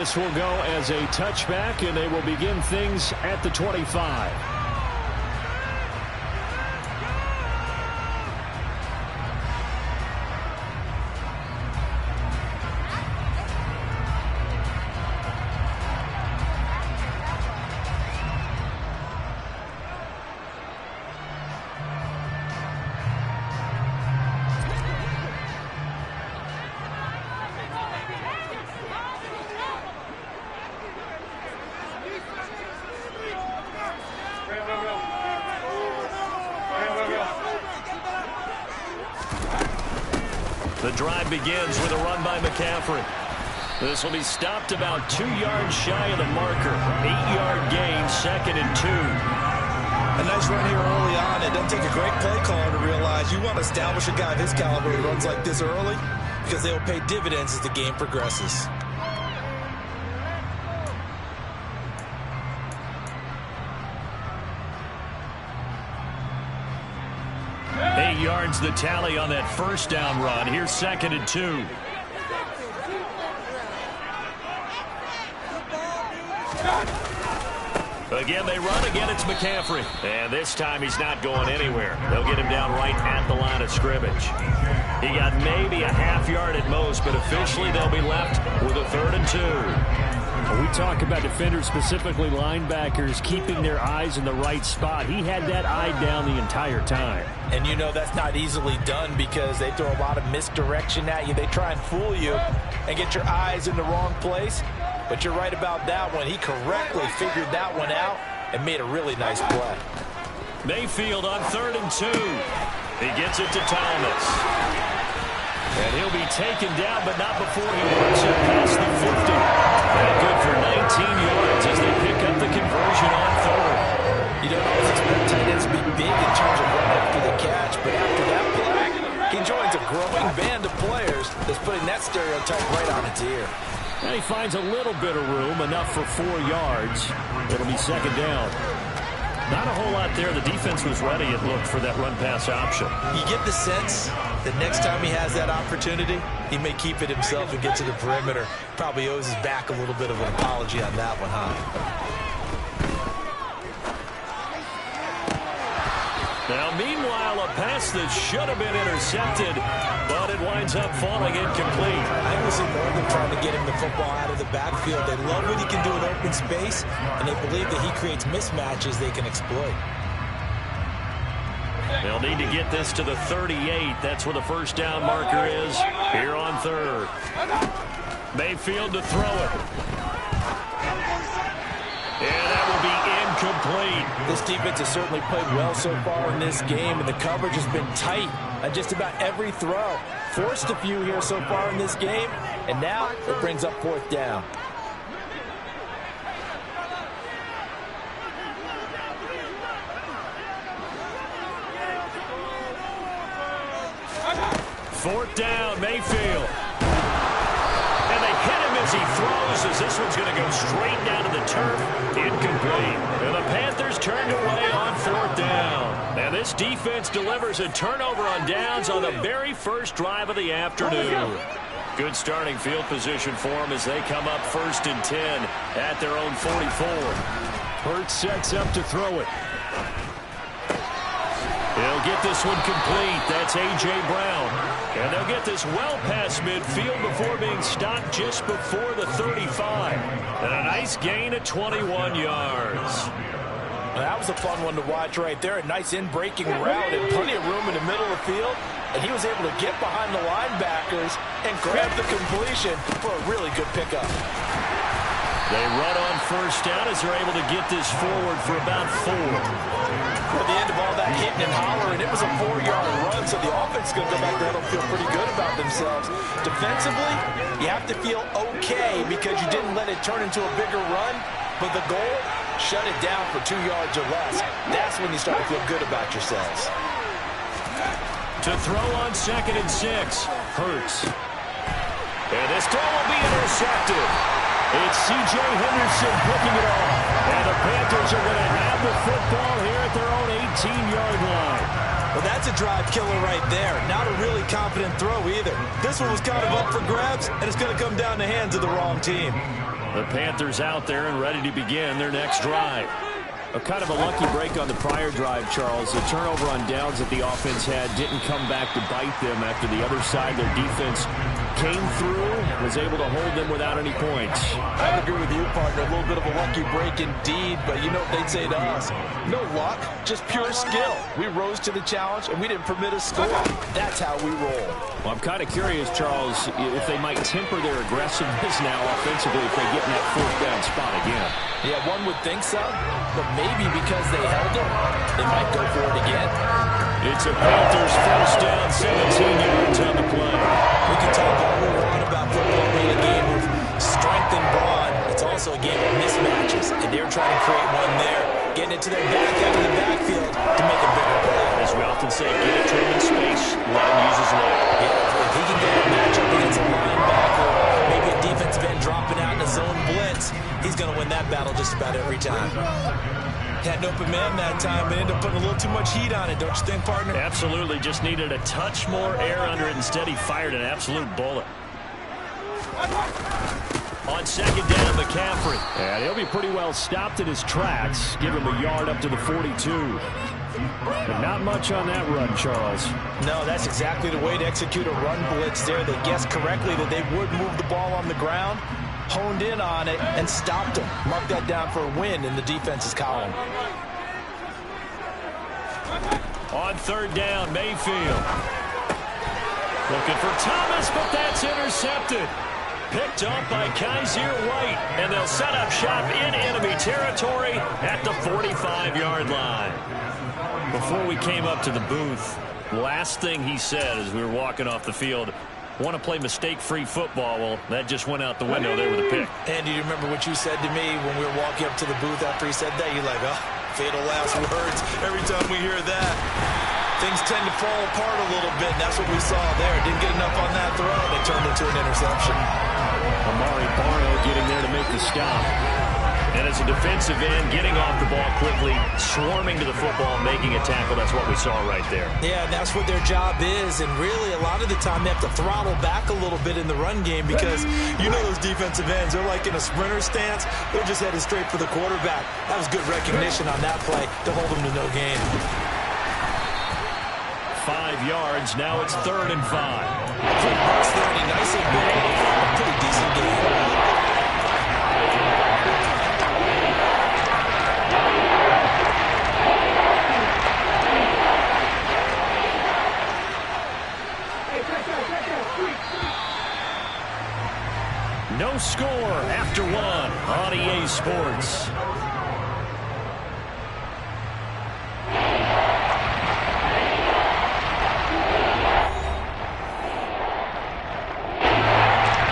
This will go as a touchback, and they will begin things at the 25. The drive begins with a run by McCaffrey. This will be stopped about 2 yards shy of the marker. 8-yard gain, 2nd and 2. A nice run here early on. It doesn't take a great play caller to realize you want to establish a guy of his caliber who runs like this early because they will pay dividends as the game progresses. Yards the tally on that first down run. Here's 2nd and 2. Again, they run. Again, it's McCaffrey. And this time he's not going anywhere. They'll get him down right at the line of scrimmage. He got maybe a half yard at most, but officially they'll be left with a 3rd and 2. We talk about defenders, specifically linebackers, keeping their eyes in the right spot. He had that eye down the entire time. And you know that's not easily done because they throw a lot of misdirection at you. They try and fool you and get your eyes in the wrong place. But you're right about that one. He correctly figured that one out and made a really nice play. Mayfield on 3rd and 2. He gets it to Thomas. And he'll be taken down, but not before he works it past the 50. And good for 19 yards as they pick up the conversion on 3rd. You don't always expect tight ends to be big in terms of run after the catch, but after that play, he joins a growing band of players that's putting that stereotype right on its ear. And he finds a little bit of room, enough for 4 yards. It'll be 2nd down. Not a whole lot there. The defense was ready, it looked, for that run-pass option. You get the sense that next time he has that opportunity, he may keep it himself and get to the perimeter. Probably owes his back a little bit of an apology on that one, huh? Now, meanwhile, a pass that should have been intercepted, but it winds up falling incomplete. I was in more than trying to get him the football out of the backfield. They love what he can do in open space, and they believe that he creates mismatches they can exploit. They'll need to get this to the 38. That's where the first down marker is here on 3rd. Mayfield to throw it. And that will be incomplete. This defense has certainly played well so far in this game, and the coverage has been tight on just about every throw. Forced a few here so far in this game, and now it brings up 4th down. Fourth down, Mayfield. And they hit him as he throws, as this one's going to go straight down to the turf. Incomplete. And the Panthers turned away on 4th down. And this defense delivers a turnover on downs on the very first drive of the afternoon. Good starting field position for them as they come up 1st and 10 at their own 44. Hurts sets up to throw it. He'll get this one complete. That's A.J. Brown. And they'll get this well past midfield before being stopped just before the 35. And a nice gain of 21 yards. Well, that was a fun one to watch right there. A nice in-breaking route and plenty of room in the middle of the field. And he was able to get behind the linebackers and grab the completion for a really good pickup. They run on first down as they're able to get this forward for about 4. At the end of all that hitting and hollering, it was a 4-yard run, so the offense is going to go back there and feel pretty good about themselves. Defensively, you have to feel okay because you didn't let it turn into a bigger run, but the goal, shut it down for 2 yards or less. That's when you start to feel good about yourselves. To throw on 2nd and 6, Hurts. And this throw will be intercepted. It's C.J. Henderson picking it off. And the Panthers are going to have the football here at their own 18-yard line. Well, that's a drive killer right there. Not a really confident throw either. This one was kind of up for grabs, and it's going to come down the hands of the wrong team. The Panthers out there and ready to begin their next drive. A kind of a lucky break on the prior drive, Charles. The turnover on downs that the offense had didn't come back to bite them after the other side. Their defense came through, was able to hold them without any points. I would agree with you, partner. A little bit of a lucky break indeed, but you know what they'd say to us? No luck, just pure skill. We rose to the challenge, and we didn't permit a score. That's how we roll. Well, I'm kind of curious, Charles, if they might temper their aggressiveness now offensively if they get in that fourth down spot again. Yeah, one would think so, but maybe because they held it, they might go for it again. It's a Panthers first down, 17 yards on the play. We can talk all we want about football being a game of strength and brawn. It's also a game of mismatches, and they're trying to create one there, getting it to their back end of the backfield to make a bigger play. As we often say, get it to him in space, let him use his leg. Yeah, if he can get a matchup against a linebacker, maybe a defensive end dropping out in a zone blitz, he's going to win that battle just about every time. Had an open man that time, but ended up putting a little too much heat on it, don't you think, partner? Absolutely. Just needed a touch more air under it. Instead, he fired an absolute bullet. On second down, McCaffrey. And he'll be pretty well stopped in his tracks. Give him a yard up to the 42. But not much on that run, Charles. No, that's exactly the way to execute a run blitz there. They guessed correctly that they would move the ball on the ground, honed in on it, and stopped him. Mark that down for a win in the defense's column. On third down, Mayfield. Looking for Thomas, but that's intercepted. Picked up by Kaiser White, and they'll set up shop in enemy territory at the 45-yard line. Before we came up to the booth, last thing he said as we were walking off the field, want to play mistake-free football. Well, that just went out the window there with a pick. Andy, do you remember what you said to me when we were walking up to the booth after he said that? You're like, oh, fatal last words. Every time we hear that, things tend to fall apart a little bit, and that's what we saw there. Didn't get enough on that throw, and it turned into an interception. Amari Barno getting there to make the stop. And as a defensive end, getting off the ball quickly, swarming to the football, making a tackle, that's what we saw right there. Yeah, and that's what their job is, and really a lot of the time they have to throttle back a little bit in the run game because you know those defensive ends, they're like in a sprinter stance, they're just headed straight for the quarterback. That was good recognition on that play to hold them to no gain. 5 yards, now it's 3rd and 5. For Bucks there, and he nicely built off a pretty decent game. No score after 1 on EA Sports.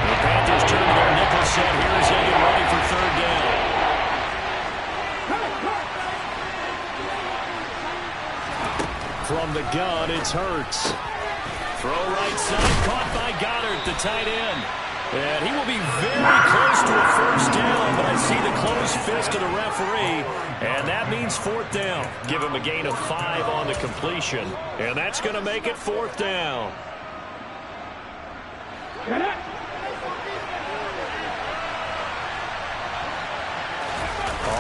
The Panthers turn to their nickel set here as they get ready for 3rd down. From the gun, it's Hurts. Throw right side, caught by Goddard, the tight end. And he will be very close to a first down, but I see the closed fist of the referee, and that means 4th down. Give him a gain of 5 on the completion, and that's going to make it 4th down.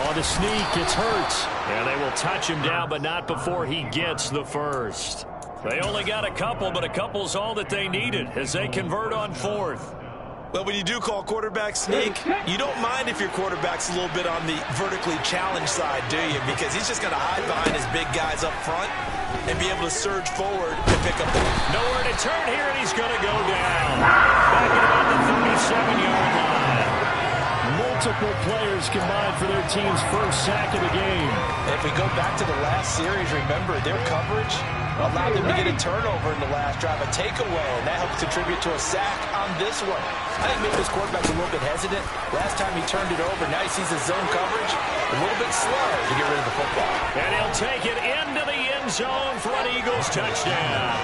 On the sneak, it's Hurts, and they will touch him down, but not before he gets the first. They only got a couple, but a couple's all that they needed as they convert on 4th. Well, when you do call quarterback sneak, you don't mind if your quarterback's a little bit on the vertically challenged side, do you? Because he's just going to hide behind his big guys up front and be able to surge forward and pick up the lead. Nowhere to turn here, and he's going to go down. Back at about the 37-yard line. Multiple players combined for their team's first sack of the game. If we go back to the last series, remember, their coverage allowed them to get a turnover in the last drive, a takeaway, and that helped contribute to a sack on this one. I think maybe this quarterback's a little bit hesitant. Last time he turned it over, now he sees his zone coverage a little bit slow to get rid of the football. And he'll take it into the end zone for an Eagles touchdown.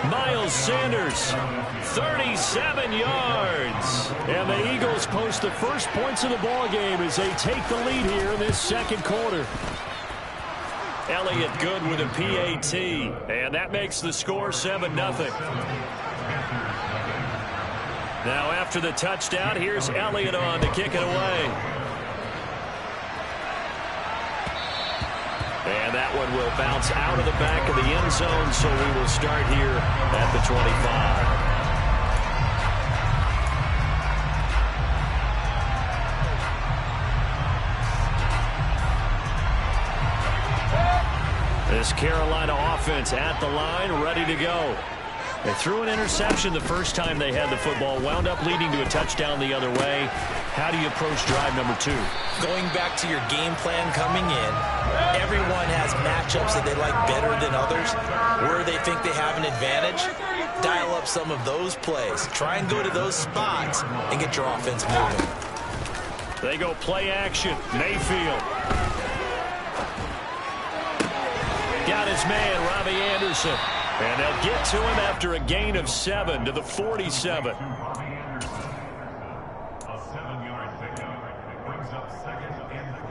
Miles Sanders, 37 yards. And the Eagles post the first points of the ball game as they take the lead here in this second quarter. Elliott good with a PAT, and that makes the score 7-0. Now after the touchdown, here's Elliott on to kick it away. And that one will bounce out of the back of the end zone, so we will start here at the 25. This Carolina offense at the line, ready to go. They threw an interception the first time they had the football, wound up leading to a touchdown the other way. How do you approach drive number 2? Going back to your game plan coming in, everyone has matchups that they like better than others, where they think they have an advantage. Dial up some of those plays. Try and go to those spots and get your offense moving. They go play action. Mayfield. Got his man, Robbie Anderson. And they'll get to him after a gain of 7 to the 47. A 7-yard pickup brings up 2nd and 3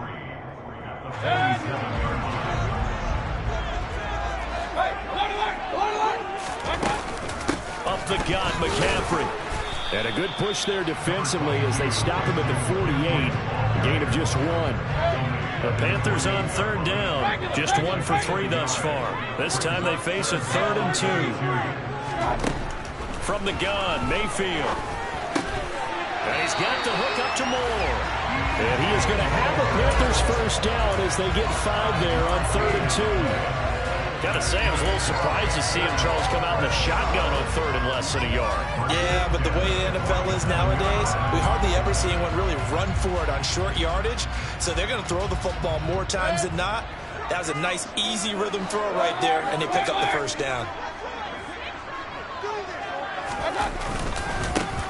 at the 47-yard line. Up the gut, McCaffrey. And a good push there defensively as they stop him at the 48. A gain of just 1. The Panthers on 3rd down. Just 1 for 3 thus far. This time they face a 3rd and 2. From the gun, Mayfield. And he's got the hook up to Moore. And he is going to have the Panthers first down as they get 5 there on 3rd and 2. Gotta say, I was a little surprised to see him, Charles, come out in the shotgun on 3rd and less than a yard. Yeah, but the way the NFL is nowadays, we hardly ever see anyone really run for it on short yardage. So they're going to throw the football more times than not. That was a nice, easy rhythm throw right there, and they pick up the first down.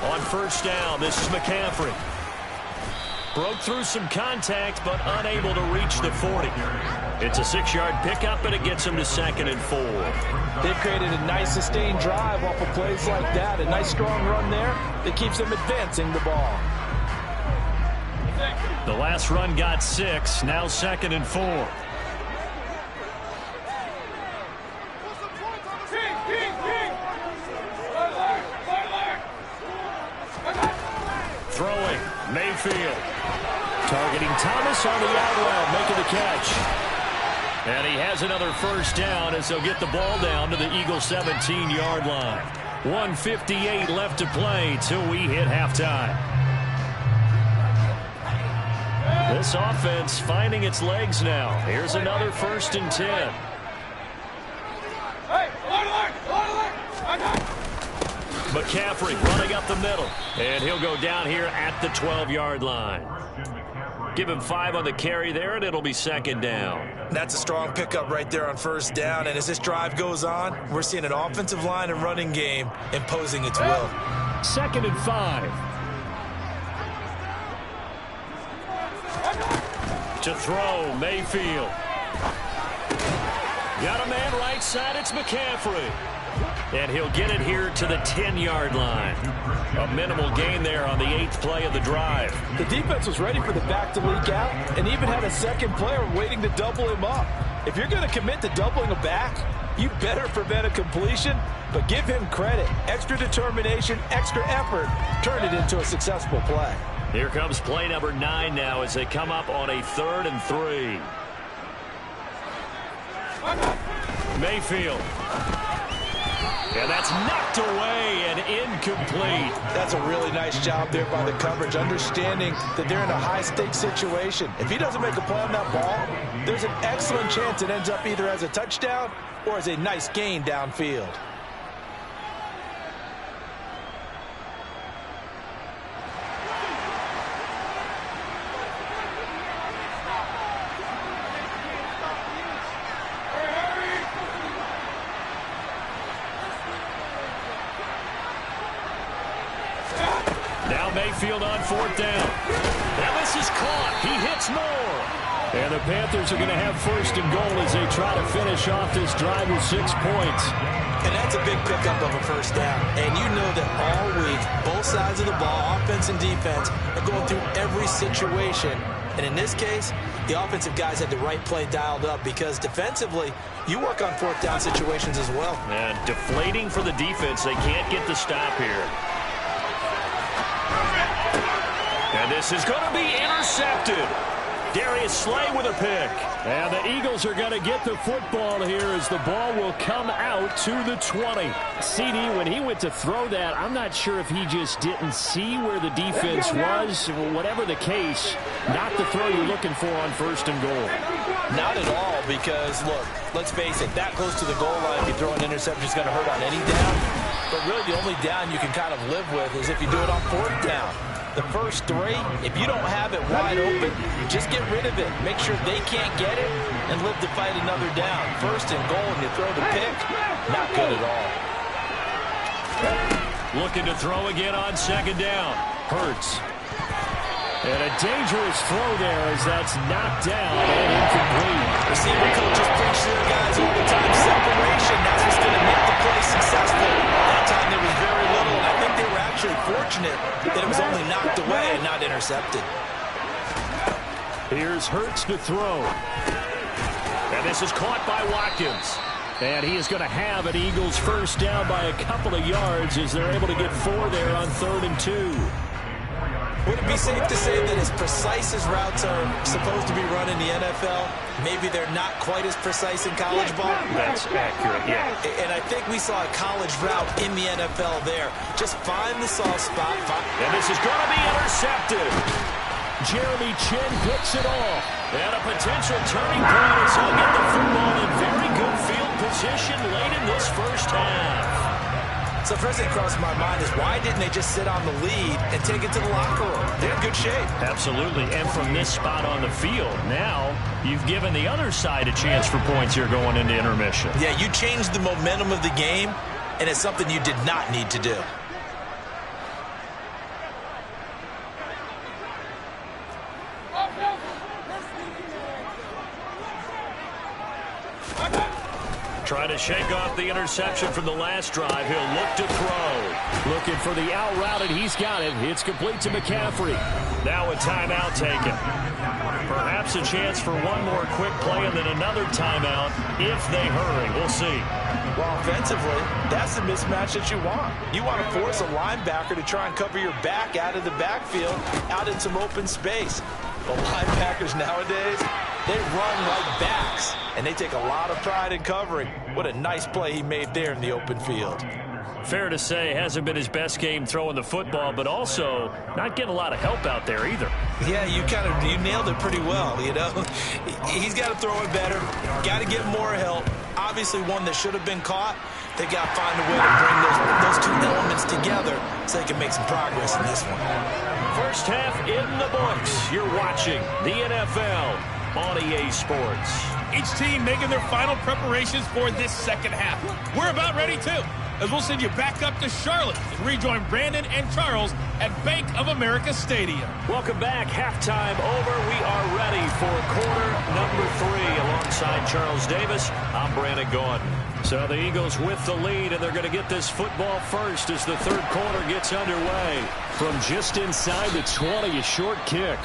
On 1st down, this is McCaffrey. Broke through some contact, but unable to reach the 40. It's a 6-yard pickup, and it gets him to 2nd and 4. They've created a nice sustained drive off of plays like that. A nice strong run there that keeps them advancing the ball. The last run got 6, now 2nd and 4. Throwing, Mayfield. Targeting Thomas on the out route, making the catch. And he has another first down as they'll get the ball down to the Eagles' 17-yard line. 1:58 left to play till we hit halftime. This offense finding its legs now. Here's another 1st and 10. McCaffrey running up the middle. And he'll go down here at the 12-yard line. Give him 5 on the carry there, and it'll be 2nd down. That's a strong pickup right there on 1st down. And as this drive goes on, we're seeing an offensive line and running game imposing its will. 2nd and 5. To throw, Mayfield. Got a man right side, it's McCaffrey. And he'll get it here to the 10-yard line. A minimal gain there on the 8th play of the drive. The defense was ready for the back to leak out and even had a second player waiting to double him up. If you're going to commit to doubling a back, you better prevent a completion, but give him credit. Extra determination, extra effort, turn it into a successful play. Here comes play number 9 now as they come up on a 3rd and 3. Mayfield. And that's knocked away and incomplete. That's a really nice job there by the coverage, understanding that they're in a high-stakes situation. If he doesn't make a play on that ball, there's an excellent chance it ends up either as a touchdown or as a nice gain downfield. Mayfield on 4th down. Now this is caught. He hits Moore. And the Panthers are going to have 1st and goal as they try to finish off this drive with 6 points. And that's a big pickup of a 1st down. And you know that all week, both sides of the ball, offense and defense, are going through every situation. And in this case, the offensive guys had the right play dialed up because defensively, you work on 4th down situations as well. And deflating for the defense. They can't get the stop here. And this is going to be intercepted. Darius Slay with a pick. And the Eagles are going to get the football here as the ball will come out to the 20. CD, when he went to throw that, I'm not sure if he just didn't see where the defense was. Whatever the case, not the throw you're looking for on 1st and goal. Not at all, because, look, let's face it, that close to the goal line, if you throw an interception, it's going to hurt on any down. But really, the only down you can kind of live with is if you do it on 4th down. The first 3, if you don't have it wide open, just get rid of it. Make sure they can't get it and live to fight another down. 1st and goal, and you throw the pick, not good at all. Looking to throw again on 2nd down. Hurts. And a dangerous throw there as that's knocked down and incomplete. Receiver coaches preach to their guys all the time. Separation, that's what's going to make the play successful. That time there was very little, and I think they were actually fortunate that it was only knocked away and not intercepted. Here's Hurts to throw. And this is caught by Watkins. And he is going to have an Eagles 1st down by a couple of yards as they're able to get 4 there on 3rd and 2. Would it be safe to say that as precise as routes are supposed to be run in the NFL, maybe they're not quite as precise in college ball? That's accurate, yeah. And I think we saw a college route in the NFL there. Just find the soft spot. And this is going to be intercepted. Jeremy Chin picks it off. And a potential turning point as he'll get the football in very good field position late in this 1st half. So first thing crossed my mind is why didn't they just sit on the lead and take it to the locker room? They're in good shape. Absolutely. And from this spot on the field, now you've given the other side a chance for points here going into intermission. Yeah, you changed the momentum of the game, and it's something you did not need to do. Trying to shake off the interception from the last drive. He'll look to throw. Looking for the out route, and he's got it. It's complete to McCaffrey. Now a timeout taken. Perhaps a chance for one more quick play and then another timeout if they hurry. We'll see. Well, offensively, that's the mismatch that you want. You want to force a linebacker to try and cover your back out of the backfield, out in some open space. The linebackers nowadays, they run like backs, and they take a lot of pride in covering. What a nice play he made there in the open field. Fair to say, hasn't been his best game throwing the football, but also not getting a lot of help out there either. Yeah, you nailed it pretty well, you know. He's got to throw it better, got to get more help. Obviously one that should have been caught. They got to find a way to bring those 2 elements together so they can make some progress in this one. 1st half in the books. You're watching the NFL on EA Sports. Each team making their final preparations for this 2nd half. We're about ready, too, as we'll send you back up to Charlotte and rejoin Brandon and Charles at Bank of America Stadium. Welcome back. Halftime over. We are ready for quarter number 3. Alongside Charles Davis, I'm Brandon Gordon. So the Eagles with the lead, and they're going to get this football first as the 3rd quarter gets underway. From just inside the 20, a short kick.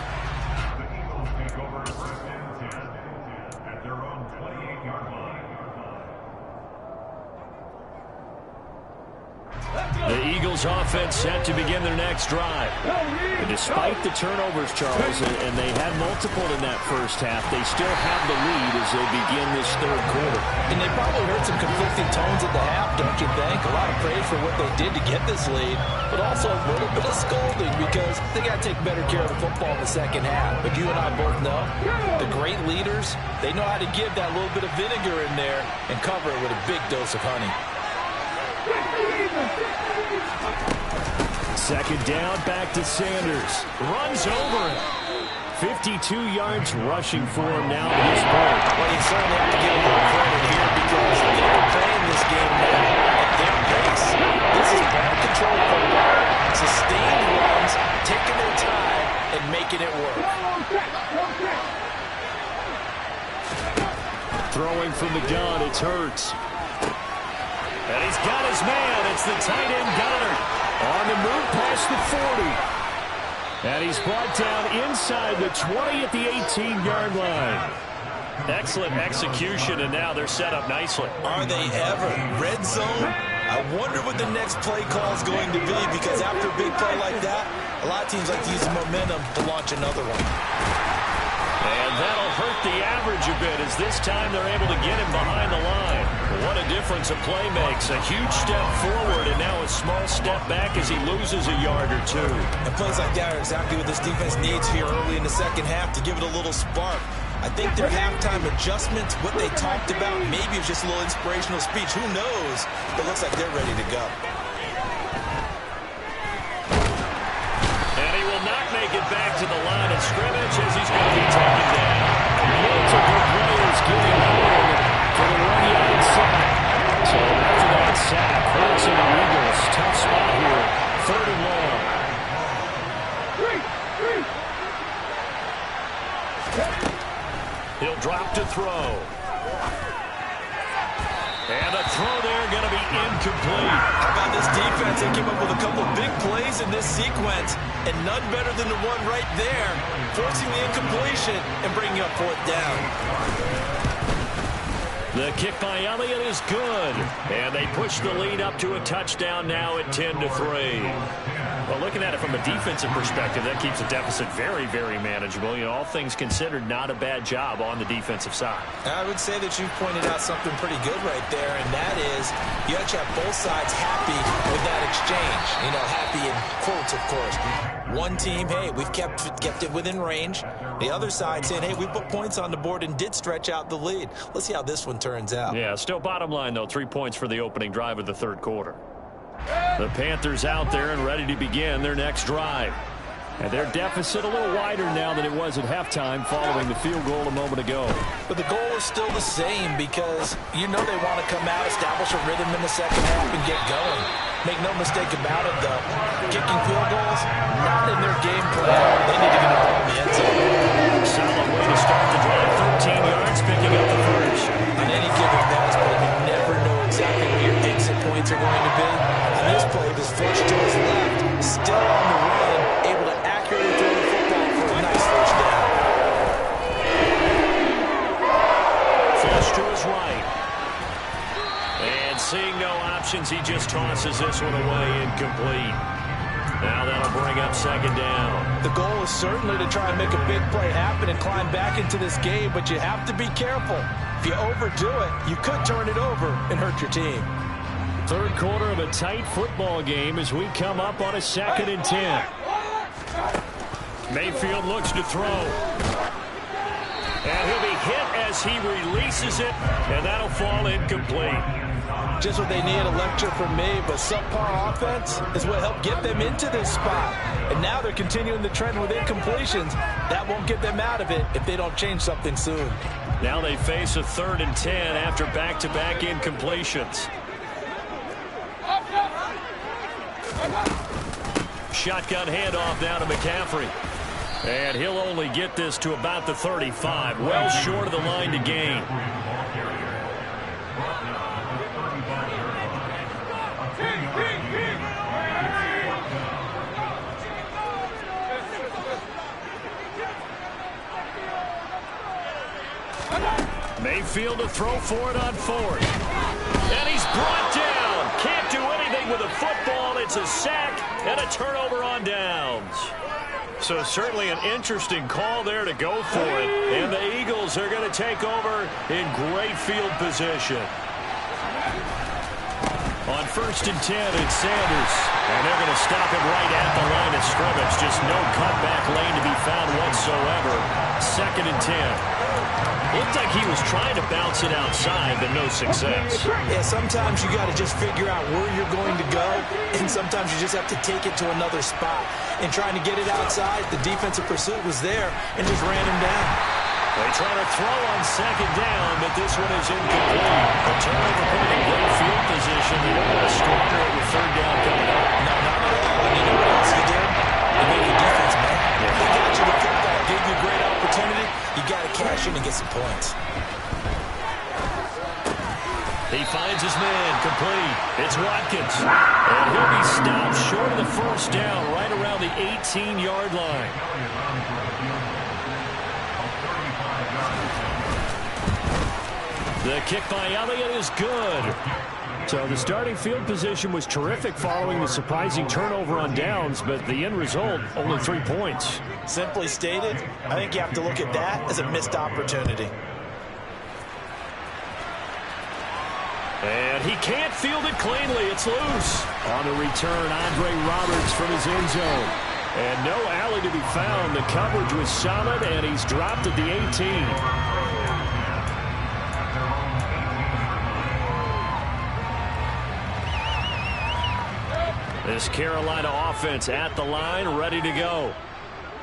The Eagles offense set to begin their next drive. And despite the turnovers, Charles, and they had multiple in that 1st half, they still have the lead as they begin this 3rd quarter. And they probably heard some conflicting tones at the half, don't you think? A lot of praise for what they did to get this lead, but also a little bit of scolding because they got to take better care of the football in the 2nd half. But you and I both know the great leaders, they know how to give that little bit of vinegar in there and cover it with a big dose of honey. 2nd down, back to Sanders. Runs over it. 52 yards rushing for him now at this point. Well, you certainly have to give a little credit here because they're playing this game now at their pace. This is ball control football, sustained runs, taking their time and making it work. Throwing from the gun, it's Hurts. And he's got his man. It's the tight end Goddard. On the move past the 40. And he's brought down inside the 20 at the 18-yard line. Excellent execution, and now they're set up nicely. Are they ever? Red zone? I wonder what the next play call is going to be because after a big play like that, A lot of teams like to use the momentum to launch another one. And that'll hurt the average a bit as this time they're able to get him behind the line. What a difference a play makes. A huge step forward and now a small step back as he loses a yard or two. And plays like that are exactly what this defense needs here early in the second half to give it a little spark. I think their halftime adjustments, what they talked about, maybe it was just a little inspirational speech. Who knows? It looks like they're ready to go. And he will not make it back to the line of scrimmage as he's going to be taken down. Multiple players getting home to the 1-yard sack. So after that sack, Colts and the Eagles, tough spot here. 3rd and long. He'll drop to throw. And a throw there going to be incomplete. How about this defense? They came up with a couple big plays in this sequence, and none better than the one right there, forcing the incompletion and bringing up 4th down. The kick by Elliott is good. And they push the lead up to a touchdown now at 10-3. Well, looking at it from a defensive perspective, that keeps the deficit very, very manageable. You know, all things considered, not a bad job on the defensive side. I would say that you've pointed out something pretty good right there, and that is you actually have both sides happy with that exchange. You know, happy in quotes, of course. One team, hey, we've kept it within range. The other side saying, hey, we put points on the board and did stretch out the lead. Let's see how this one turns out. Yeah, still bottom line, though, 3 points for the opening drive of the 3rd quarter. The Panthers out there and ready to begin their next drive. And their deficit a little wider now than it was at halftime following the field goal a moment ago. But the goal is still the same because you know they want to come out, establish a rhythm in the second half, and get going. Make no mistake about it, though. Kicking field goals, not in their game plan. They need to get a ball in the end zone. Solid way to start the drive. 13 yards, picking up the first. On any given pass play, you never know exactly where your exit points are going to be. On this play, it was flushed to his left, still on the run, able to accurately throw the football for a nice first down. Flush to his right. And seeing no options, he just tosses this one away, incomplete. Now that'll bring up 2nd down. The goal is certainly to try and make a big play happen and climb back into this game, but you have to be careful. If you overdo it, you could turn it over and hurt your team. 3rd quarter of a tight football game as we come up on a 2nd and 10. Mayfield looks to throw. And he'll be hit as he releases it, and that'll fall incomplete. Just what they need, a lecture from me, but subpar offense is what helped get them into this spot. And now they're continuing the trend with incompletions. That won't get them out of it if they don't change something soon. Now they face a 3rd and 10 after back-to-back incompletions. Shotgun handoff down to McCaffrey. And he'll only get this to about the 35. Well short of the line to gain. Mayfield to throw for it on 4th. And he's brought down. Can't do anything with a football. It's a sack and a turnover on downs. So certainly an interesting call there to go for it. And the Eagles are going to take over in great field position. On 1st and 10, it's Sanders. And they're going to stop him right at the line of scrimmage. Just no cutback lane to be found whatsoever. 2nd and 10. Looked like he was trying to bounce it outside, but no success. Yeah, sometimes you got to just figure out where you're going to go, and sometimes you just have to take it to another spot. And trying to get it outside, the defensive pursuit was there and just ran him down. They try to throw on 2nd down, but this one is incomplete. The turnover put in great field position. They don't want to score there with 3rd down coming up. No, not at all. And you know what else he did? He made your defense mad. They got you the football, gave you a great opportunity. You got to cash in and get some points. He finds his man, complete. It's Watkins. And he'll be stopped short of the 1st down, right around the 18-yard line. The kick by Elliott is good. So the starting field position was terrific following the surprising turnover on downs, but the end result, only 3 points. Simply stated, I think you have to look at that as a missed opportunity. And he can't field it cleanly. It's loose. On the return, Andre Roberts from his end zone. And no alley to be found. The coverage was solid, and he's dropped at the 18. This Carolina offense at the line, ready to go.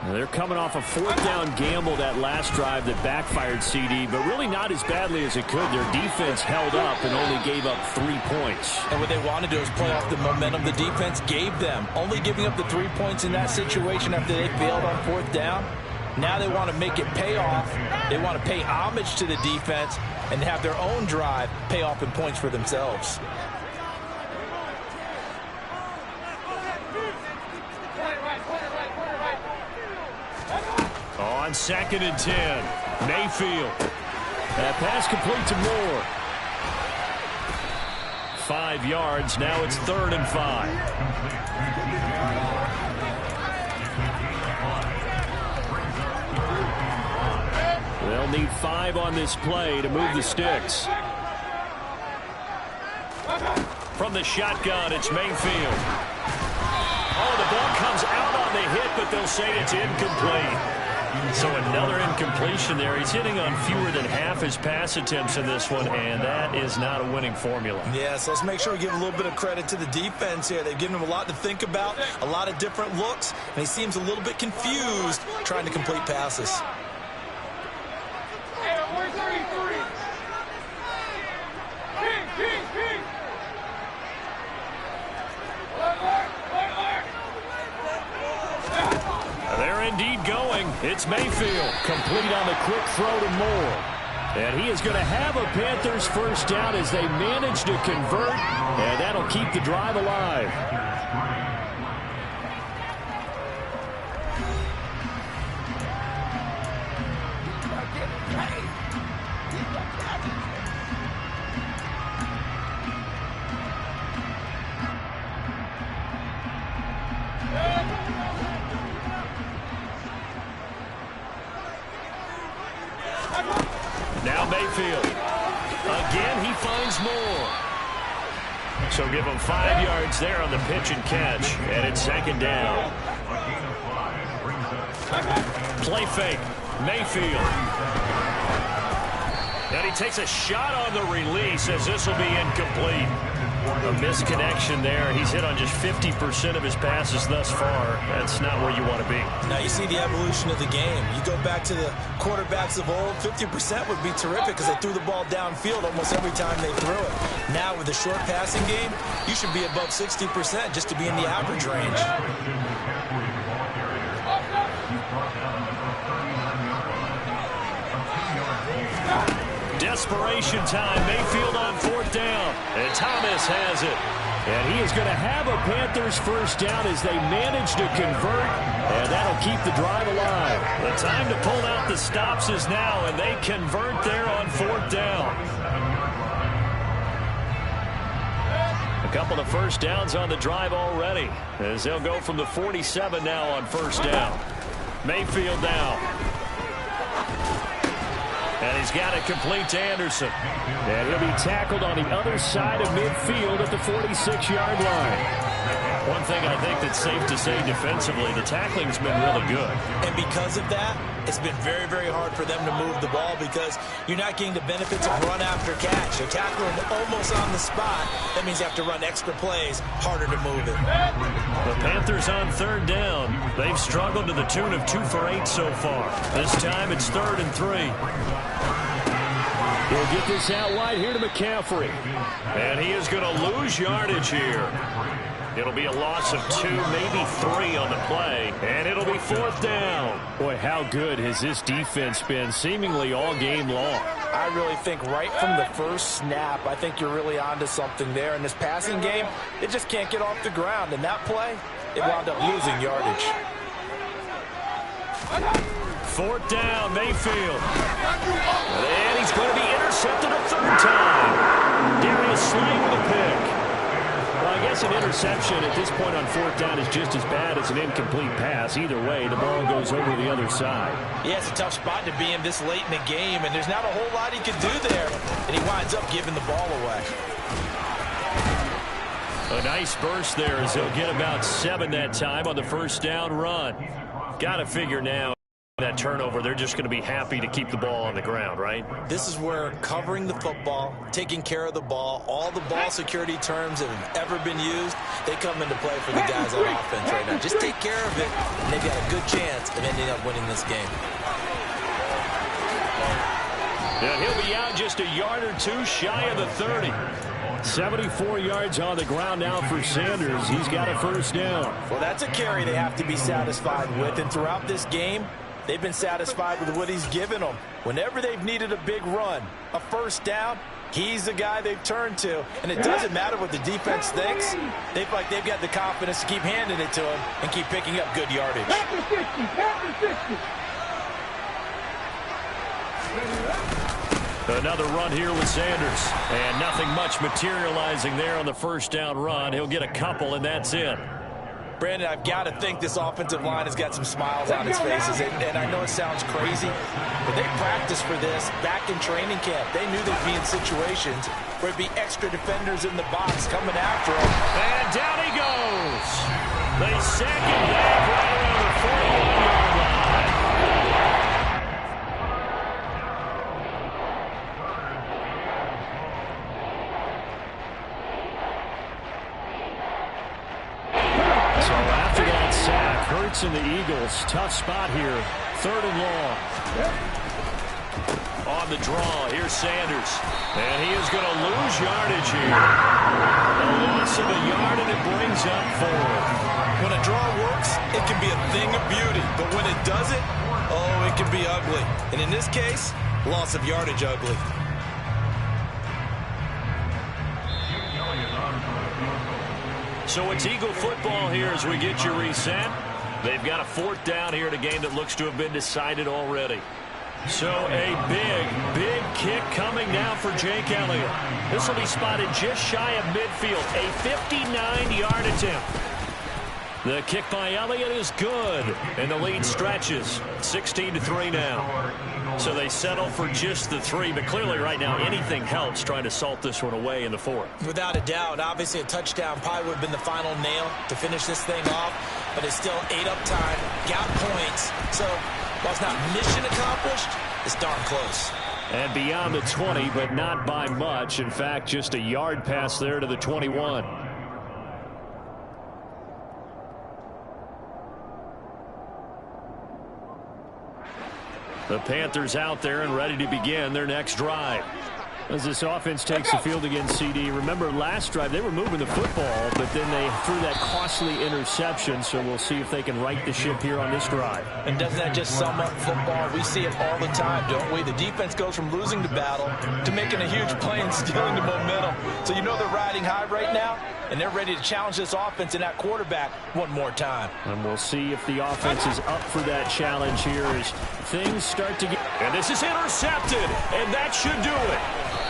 They're coming off a fourth down gamble that last drive that backfired CD, but really not as badly as it could. Their defense held up and only gave up 3 points. And what they want to do is play off the momentum the defense gave them. Only giving up the 3 points in that situation after they failed on fourth down. Now they want to make it pay off. They want to pay homage to the defense and have their own drive pay off in points for themselves. On 2nd and 10, Mayfield. That pass complete to Moore. 5 yards. Now it's 3rd and 5. They'll need 5 on this play to move the sticks. From the shotgun, it's Mayfield. Oh, the ball comes out on the hit, but they'll say it's incomplete. So another incompletion there. He's hitting on fewer than half his pass attempts in this one, and that is not a winning formula. Yeah, so let's make sure we give a little bit of credit to the defense here. They've given him a lot to think about, a lot of different looks, and he seems a little bit confused trying to complete passes. They're indeed going. It's Mayfield, complete on the quick throw to Moore. And he is going to have a Panthers first down as they manage to convert, and that'll keep the drive alive. Now Mayfield. Again, he finds Moore. So give him 5 yards there on the pitch and catch. And it's 2nd down. Play fake. Mayfield. And he takes a shot on the release as this will be incomplete. A misconnection there. He's hit on just 50% of his passes thus far. That's not where you want to be. Now you see the evolution of the game. You go back to the quarterbacks of old, 50% would be terrific because they threw the ball downfield almost every time they threw it. Now with the short passing game, you should be above 60% just to be in the average range. Desperation time. Mayfield on 4th down. And Thomas has it. And he is going to have a Panthers first down as they manage to convert. And that'll keep the drive alive. The time to pull out the stops is now, and they convert there on 4th down. A couple of first downs on the drive already, as they'll go from the 47 now on 1st down. Mayfield now. And he's got it complete to Anderson. And he'll be tackled on the other side of midfield at the 46-yard line. One thing I think that's safe to say defensively, the tackling's been really good. And because of that, it's been very, very hard for them to move the ball because you're not getting the benefits of run after catch. You're tackling almost on the spot. That means you have to run extra plays, harder to move it. The Panthers on 3rd down. They've struggled to the tune of 2 for 8 so far. This time it's 3rd and 3. He'll get this out wide here to McCaffrey. And he is going to lose yardage here. It'll be a loss of 2, maybe 3 on the play. And it'll be 4th down. Boy, how good has this defense been seemingly all game long? I really think right from the first snap, I think you're really onto something there. In this passing game, it just can't get off the ground. In that play, it wound up losing yardage. 4th down, Mayfield. And he's going to be intercepted a 3rd time. Darius Slay with a pick. Well, I guess an interception at this point on fourth down is just as bad as an incomplete pass. Either way, the ball goes over the other side. Yeah, it's a tough spot to be in this late in the game, and there's not a whole lot he can do there. And he winds up giving the ball away. A nice burst there as he'll get about 7 that time on the first down run. Got to figure now that turnover, they're just going to be happy to keep the ball on the ground, right? This is where covering the football, taking care of the ball, all the ball security terms that have ever been used, they come into play for the guys on offense right now. Just take care of it, and they've got a good chance of ending up winning this game. And he'll be out just a yard or two shy of the 30. 74 yards on the ground now for Sanders. He's got a first down. Well, that's a carry they have to be satisfied with, and throughout this game, they've been satisfied with what he's given them. Whenever they've needed a big run, a first down, he's the guy they've turned to. And it doesn't matter what the defense thinks. They feel like they've got the confidence to keep handing it to him and keep picking up good yardage. Another run here with Sanders. And nothing much materializing there on the first down run. He'll get a couple, and that's it. Brandon, I've got to think this offensive line has got some smiles on its faces. And I know it sounds crazy, but they practiced for this back in training camp. They knew they'd be in situations where it'd be extra defenders in the box coming after him. And down he goes. They sack him back right around the 41-yard line. So after that sack, Hurts and the Eagles, tough spot here. 3rd and long. On the draw, here's Sanders. And he is going to lose yardage here. A loss of a yard, and it brings up 4. When a draw works, it can be a thing of beauty. But when it doesn't, oh, it can be ugly. And in this case, loss of yardage ugly. So it's Eagle football here as we get you reset. They've got a 4th down here in a game that looks to have been decided already. So a big kick coming now for Jake Elliott. This will be spotted just shy of midfield. A 59-yard attempt. The kick by Elliott is good, and the lead stretches. 16-3 now. So they settle for just the 3, but clearly right now anything helps trying to salt this one away in the 4th. Without a doubt, obviously a touchdown probably would have been the final nail to finish this thing off, but it's still 8 up time, got points, so while it's not mission accomplished, it's darn close. And beyond the 20, but not by much. In fact, just a yard pass there to the 21. The Panthers out there and ready to begin their next drive. As this offense takes the field against CD. Remember last drive they were moving the football, but then they threw that costly interception, so we'll see if they can right the ship here on this drive. And doesn't that just sum up football? We see it all the time, don't we? The defense goes from losing the battle to making a huge play and stealing the momentum. So you know they're riding high right now, and they're ready to challenge this offense and that quarterback one more time. And we'll see if the offense is up for that challenge here as things start to get... And this is intercepted, and that should do it.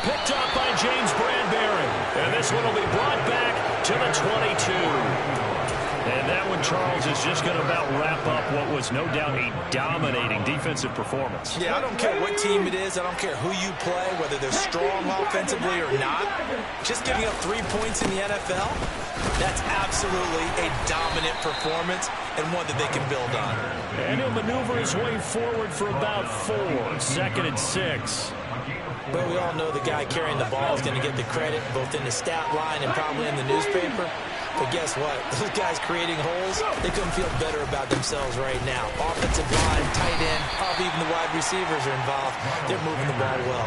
Picked up by James Bradbury. And this one will be brought back to the 22. And that one, Charles, is just going to about wrap up what was no doubt a dominating defensive performance. Yeah, I don't care what team it is. I don't care who you play, whether they're strong offensively or not. Just giving up 3 points in the NFL, that's absolutely a dominant performance and one that they can build on. And he'll maneuver his way forward for about 4. 2nd and 6. But we all know the guy carrying the ball is going to get the credit both in the stat line and probably in the newspaper. But guess what? Those guys creating holes, they couldn't feel better about themselves right now. Offensive line, tight end, probably even the wide receivers are involved. They're moving the ball well.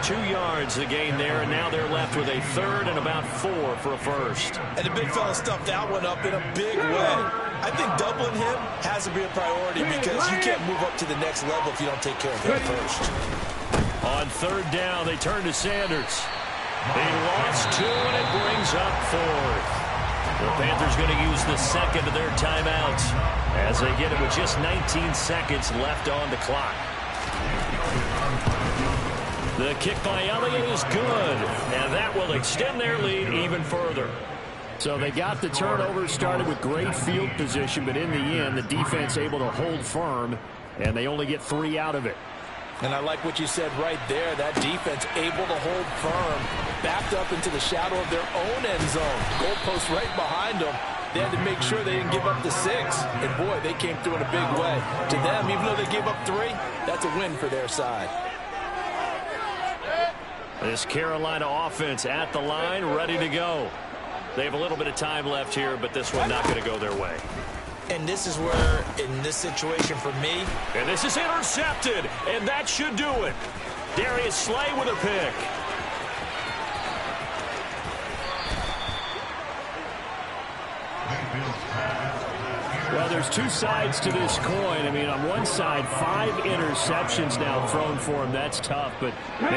2 yards the gain there, and now they're left with a 3rd and about 4 for a first. And the big fella stuffed that one up in a big way. I think doubling him has to be a priority because you can't move up to the next level if you don't take care of him first. On 3rd down, they turn to Sanders. He lost 2, and it brings up 4th. The Panthers going to use the 2nd of their timeouts as they get it with just 19 seconds left on the clock. The kick by Elliott is good, and that will extend their lead even further. So they got the turnover started with great field position, but in the end, the defense able to hold firm, and they only get 3 out of it. And I like what you said right there. That defense able to hold firm, backed up into the shadow of their own end zone. Goalpost right behind them. They had to make sure they didn't give up the 6. And, boy, they came through in a big way. To them, even though they gave up 3, that's a win for their side. This Carolina offense at the line, ready to go. They have a little bit of time left here, but this one not going to go their way. And this is where, in this situation for me. And this is intercepted, and that should do it. Darius Slay with a pick. Well, there's 2 sides to this coin. I mean, on one side, 5 interceptions now thrown for him. That's tough, but, man,